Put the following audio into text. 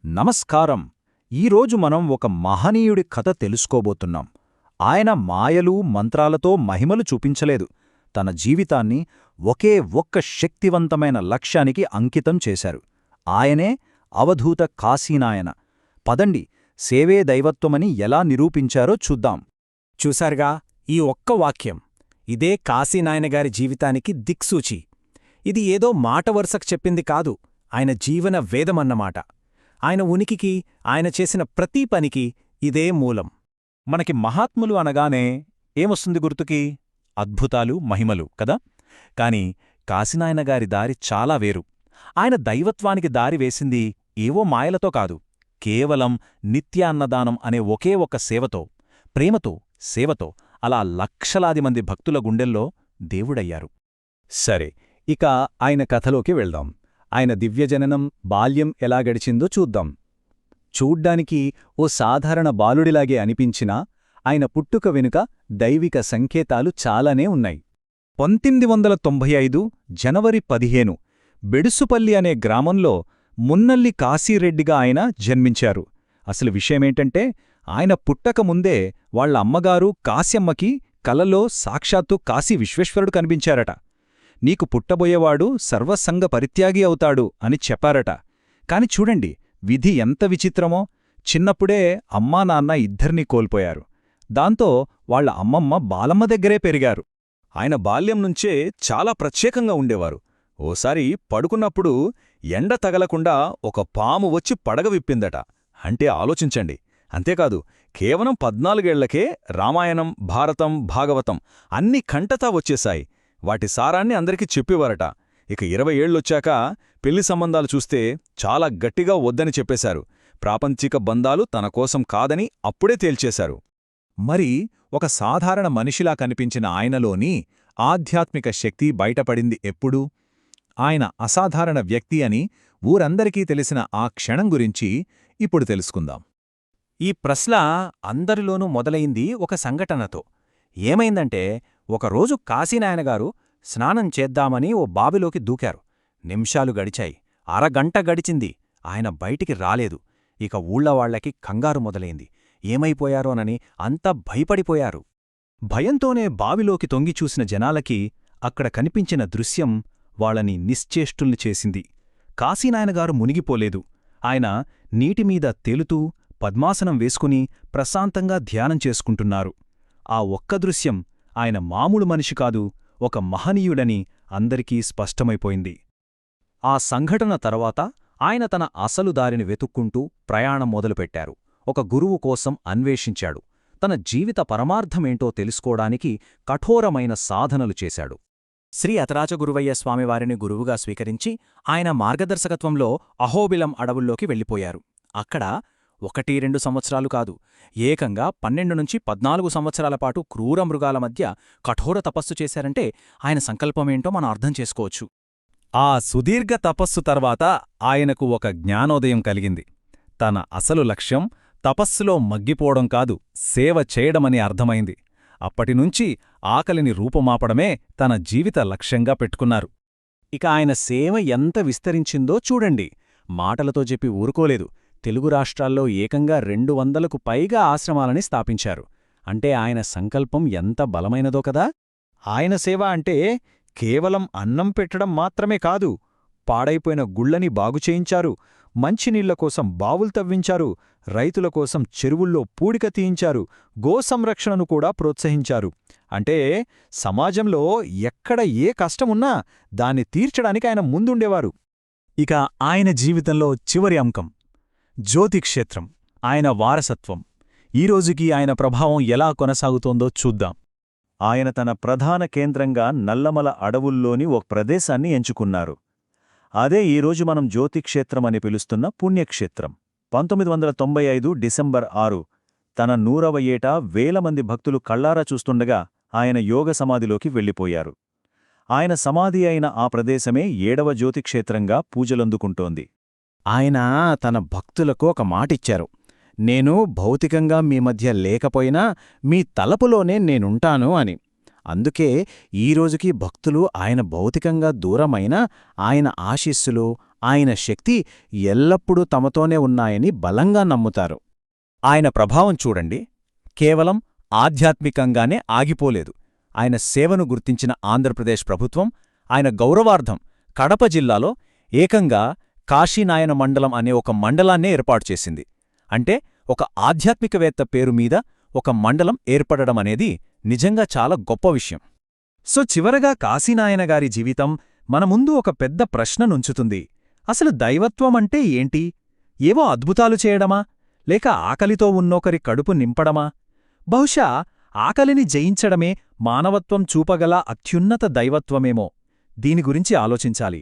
నమస్కారం. ఈరోజు మనం ఒక మహనీయుడి కథ తెలుసుకోబోతున్నాం. ఆయన మాయలు మంత్రాలతో మహిమలు చూపించలేదు. తన జీవితాన్ని ఒకే ఒక్క శక్తివంతమైన లక్ష్యానికి అంకితం చేశారు. ఆయనే అవధూత కాశీనాయన. పదండి, సేవే దైవత్వమని ఎలా నిరూపించారో చూద్దాం. చూశారుగా ఈ ఒక్క వాక్యం, ఇదే కాశీనాయనగారి జీవితానికి దిక్సూచి. ఇది ఏదో మాట వరుసకు చెప్పింది కాదు, ఆయన జీవన వేదమన్నమాట. ఆయన ఉనికికి, ఆయన చేసిన ప్రతి పనికి ఇదే మూలం. మనకి మహాత్ములు అనగానే ఏమొస్తుంది గుర్తుకి? అద్భుతాలు, మహిమలు కదా. కాని కాశీనాయనగారి దారి చాలా వేరు. ఆయన దైవత్వానికి దారి వేసింది ఏవో మాయలతో కాదు, కేవలం నిత్యాన్నదానం అనే ఒకే ఒక్క సేవతో, ప్రేమతో, సేవతో అలా లక్షలాది మంది భక్తుల గుండెల్లో దేవుడయ్యారు. సరే, ఇక ఆయన కథలోకి వెళ్దాం. ఆయన దివ్యజననం, బాల్యం ఎలా గడిచిందో చూద్దాం. చూడ్డానికి ఓ సాధారణ బాలుడిలాగే అనిపించినా ఆయన పుట్టుక వెనుక దైవిక సంకేతాలు చాలానే ఉన్నాయి. 1995 జనవరి 15 బెడుసుపల్లి అనే గ్రామంలో మున్నల్లి కాశీరెడ్డిగా ఆయన జన్మించారు. అసలు విషయమేంటంటే, ఆయన పుట్టకముందే వాళ్ల అమ్మగారు కాశ్యమ్మకి కలలో సాక్షాత్తు కాశీ విశ్వేశ్వరుడు కనిపించారట. నీకు పుట్టబోయేవాడు సర్వసంగ పరిత్యాగి అవుతాడు అని చెప్పారట. కాని చూడండి, విధి ఎంత విచిత్రమో. చిన్నప్పుడే అమ్మా నాన్న ఇద్దరినీ కోల్పోయారు. దాంతో వాళ్ల అమ్మమ్మ బాలమ్మ దగ్గరే పెరిగారు. ఆయన బాల్యం నుంచే చాలా ప్రత్యేకంగా ఉండేవారు. ఓసారి పడుకున్నప్పుడు ఎండ తగలకుండా ఒక పాము వచ్చి పడగ విప్పిందట. అంటే ఆలోచించండి. అంతేకాదు, కేవలం 14 ఏళ్లకే రామాయణం, భారతం, భాగవతం అన్ని కంటతా వచ్చేశాయి. వాటి సారాన్ని అందరికీ చెప్పేవారట. ఇక 20 ఏళ్లొచ్చాక పెళ్లి సంబంధాలు చూస్తే చాలా గట్టిగా వద్దని చెప్పేశారు. ప్రాపంచిక బంధాలు తన కోసం కాదని అప్పుడే తేల్చేశారు. మరి ఒక సాధారణ మనిషిలా కనిపించిన ఆయనలోని ఆధ్యాత్మిక శక్తి బయటపడింది ఎప్పుడు? ఆయన అసాధారణ వ్యక్తి అని ఊరందరికీ తెలిసిన ఆ క్షణం గురించి ఇప్పుడు తెలుసుకుందాం. ఈ ప్రశ్న అందరిలోనూ మొదలైంది ఒక సంఘటనతో. ఏమైందంటే, ఒకరోజు కాశీనాయనగారు స్నానం చేద్దామని ఓ బావిలోకి దూకారు. నిమిషాలు గడిచాయి, అరగంట గడిచింది. ఆయన బయటికి రాలేదు. ఇక ఊళ్లవాళ్లకి కంగారు మొదలైంది. ఏమైపోయారోనని అంతా భయపడిపోయారు. భయంతోనే బావిలోకి తొంగిచూసిన జనాలకి అక్కడ కనిపించిన దృశ్యం వాళ్ళని నిశ్చేష్టుల్ని చేసింది. కాశీనాయనగారు మునిగిపోలేదు. ఆయన నీటిమీద తేలుతూ పద్మాసనం వేసుకుని ప్రశాంతంగా ధ్యానం చేసుకుంటున్నారు. ఆ ఒక్క దృశ్యం ఆయన మామూలు మనిషి కాదు, ఒక మహనీయుడని అందరికీ స్పష్టమైపోయింది. ఆ సంఘటన తర్వాత ఆయన తన అసలు దారిని వెతుక్కుంటూ ప్రయాణం మొదలుపెట్టారు. ఒక గురువు కోసం అన్వేషించాడు. తన జీవిత పరమార్థమేంటో తెలుసుకోవడానికి కఠోరమైన సాధనలు చేశాడు. శ్రీ అతరాచగురువయ్య స్వామివారిని గురువుగా స్వీకరించి ఆయన మార్గదర్శకత్వంలో అహోబిలం అడవుల్లోకి వెళ్ళిపోయారు. అక్కడ 1-2 సంవత్సరాలు కాదు, ఏకంగా 12 నుంచి 14 సంవత్సరాల పాటు క్రూర మృగాల మధ్య కఠోర తపస్సు చేశారంటే ఆయన సంకల్పమేంటో మనం అర్థం చేసుకోవచ్చు. ఆ సుదీర్ఘ తపస్సు తర్వాత ఆయనకు ఒక జ్ఞానోదయం కలిగింది. తన అసలు లక్ష్యం తపస్సులో మగ్గిపోవడం కాదు, సేవ చేయడమని అర్థమైంది. అప్పటినుంచి ఆకలిని రూపుమాపడమే తన జీవిత లక్ష్యంగా పెట్టుకున్నారు. ఇక ఆయన సేవ ఎంత విస్తరించిందో చూడండి. మాటలతో చెప్పి ఊరుకోలేదు. తెలుగు రాష్ట్రాల్లో ఏకంగా 200కు పైగా ఆశ్రమాలని స్థాపించారు. అంటే ఆయన సంకల్పం ఎంత బలమైనదో కదా. ఆయన సేవ అంటే కేవలం అన్నం పెట్టడం మాత్రమే కాదు, పాడైపోయిన గుళ్లని బాగుచేయించారు, మంచినీళ్ల కోసం బావులు తవ్వించారు, రైతుల కోసం చెరువుల్లో పూడిక తీయించారు, గోసంరక్షణను కూడా ప్రోత్సహించారు. అంటే సమాజంలో ఎక్కడ ఏ కష్టమున్నా దాన్ని తీర్చడానికి ఆయన ముందుండేవారు. ఇక ఆయన జీవితంలో చివరి అంకం జ్యోతిక్షేత్రం, ఆయన వారసత్వం. ఈరోజుకి ఆయన ప్రభావం ఎలా కొనసాగుతోందో చూద్దాం. ఆయన తన ప్రధాన కేంద్రంగా నల్లమల అడవుల్లోని ఒక ప్రదేశాన్ని ఎంచుకున్నారు. అదే ఈరోజు మనం జ్యోతిక్షేత్రమని పిలుస్తున్న పుణ్యక్షేత్రం. 1995 డిసెంబర్ 6 తన 100వ ఏట వేల మంది భక్తులు కళ్లారా చూస్తుండగా ఆయన యోగ సమాధిలోకి వెళ్ళిపోయారు. ఆయన సమాధి అయిన ఆ ప్రదేశమే 7వ జ్యోతిక్షేత్రంగా పూజలందుకుంటోంది. ఆయన తన భక్తులకు ఒక మాటిచ్చారు. నేను భౌతికంగా మీ మధ్య లేకపోయినా మీ తలపులోనే నేనుంటాను అని. అందుకే ఈరోజుకి భక్తులు ఆయన భౌతికంగా దూరమైనా ఆయన ఆశీస్సులు, ఆయన శక్తి ఎల్లప్పుడూ తమతోనే ఉన్నాయని బలంగా నమ్ముతారు. ఆయన ప్రభావం చూడండి, కేవలం ఆధ్యాత్మికంగానే ఆగిపోలేదు. ఆయన సేవను గుర్తించిన ఆంధ్రప్రదేశ్ ప్రభుత్వం ఆయన గౌరవార్థం కడప జిల్లాలో ఏకంగా కాశీనాయన మండలం అనే ఒక మండలాన్నే ఏర్పాటు చేసింది. అంటే ఒక ఆధ్యాత్మికవేత్త పేరుమీద ఒక మండలం ఏర్పడడమనేది నిజంగా చాలా గొప్ప విషయం. సో చివరగా కాశీనాయనగారి జీవితం మన ముందు ఒక పెద్ద ప్రశ్ననుంచుతుంది. అసలు దైవత్వమంటే ఏంటి? ఏవో అద్భుతాలు చేయడమా? లేక ఆకలితో ఉన్నోకరి కడుపు నింపడమా? బహుశా ఆకలిని జయించడమే మానవత్వం చూపగల అత్యున్నత దైవత్వమేమో. దీని గురించి ఆలోచించాలి.